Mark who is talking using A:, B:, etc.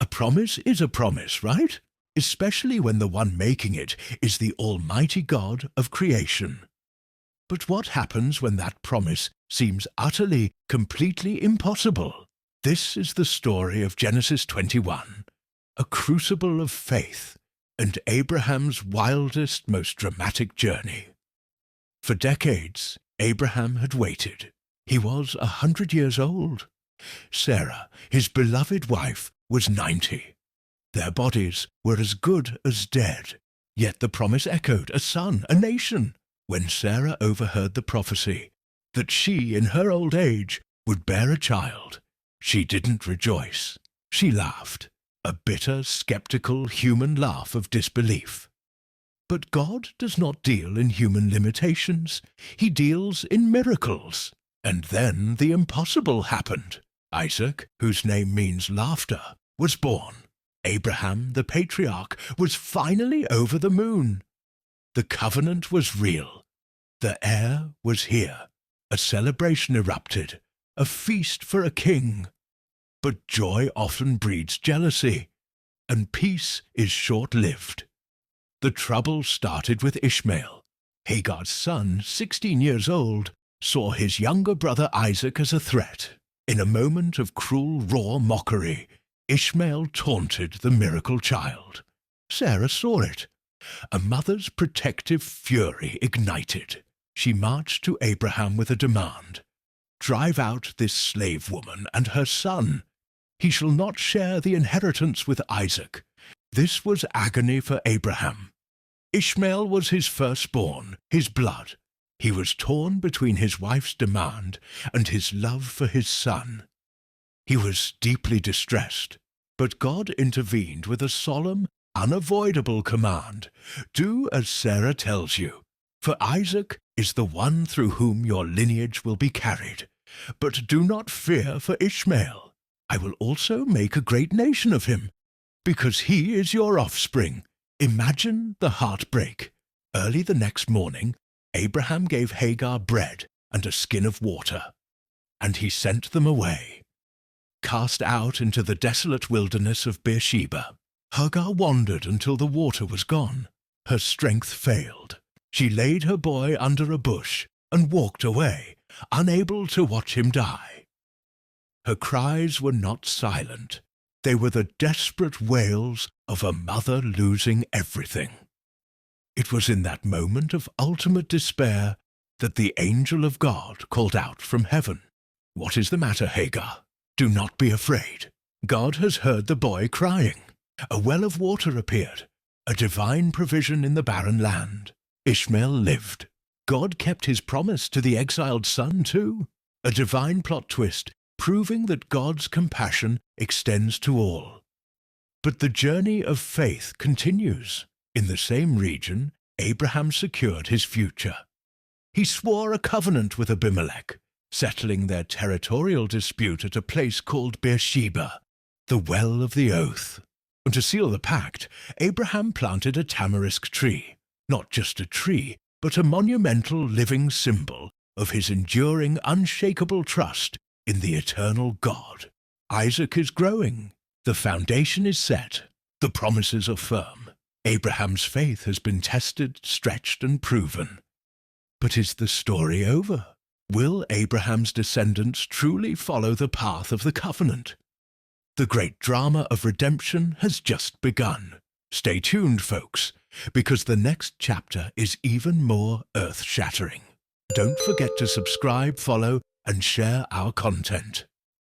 A: A promise is a promise, right? Especially when the one making it is the Almighty God of creation. But what happens when that promise seems utterly, completely impossible? This is the story of Genesis 21, a crucible of faith, and Abraham's wildest, most dramatic journey. For decades, Abraham had waited. He was 100 years old. Sarah, his beloved wife, was 90. Their bodies were as good as dead, yet the promise echoed, a son, a nation. When Sarah overheard the prophecy that she, in her old age, would bear a child, she didn't rejoice. She laughed, a bitter, skeptical, human laugh of disbelief. But God does not deal in human limitations. He deals in miracles. And then the impossible happened. Isaac, whose name means laughter, was born. Abraham, the patriarch, was finally over the moon. The covenant was real. The heir was here. A celebration erupted, a feast for a king. But joy often breeds jealousy, and peace is short-lived. The trouble started with Ishmael. Hagar's son, 16 years old, saw his younger brother Isaac as a threat. In a moment of cruel, raw mockery, Ishmael taunted the miracle child. Sarah saw it. A mother's protective fury ignited. She marched to Abraham with a demand. "Drive out this slave woman and her son. He shall not share the inheritance with Isaac." This was agony for Abraham. Ishmael was his firstborn, his blood. He was torn between his wife's demand and his love for his son. He was deeply distressed, but God intervened with a solemn, unavoidable command. "Do as Sarah tells you, for Isaac is the one through whom your lineage will be carried. But do not fear for Ishmael. I will also make a great nation of him, because he is your offspring." Imagine the heartbreak. Early the next morning, Abraham gave Hagar bread and a skin of water, and he sent them away. Cast out into the desolate wilderness of Beersheba, Hagar wandered until the water was gone. Her strength failed. She laid her boy under a bush and walked away, unable to watch him die. Her cries were not silent. They were the desperate wails of a mother losing everything. It was in that moment of ultimate despair that the angel of God called out from heaven. "What is the matter, Hagar? Do not be afraid. God has heard the boy crying." A well of water appeared, a divine provision in the barren land. Ishmael lived. God kept his promise to the exiled son too. A divine plot twist, proving that God's compassion extends to all. But the journey of faith continues. In the same region, Abraham secured his future. He swore a covenant with Abimelech, settling their territorial dispute at a place called Beersheba, the well of the oath. And to seal the pact, Abraham planted a tamarisk tree, not just a tree, but a monumental living symbol of his enduring, unshakable trust in the eternal God. Isaac is growing. The foundation is set. The promises are firm. Abraham's faith has been tested, stretched, and proven. But is the story over? Will Abraham's descendants truly follow the path of the covenant? The great drama of redemption has just begun. Stay tuned, folks, because the next chapter is even more earth-shattering. Don't forget to subscribe, follow, and share our content.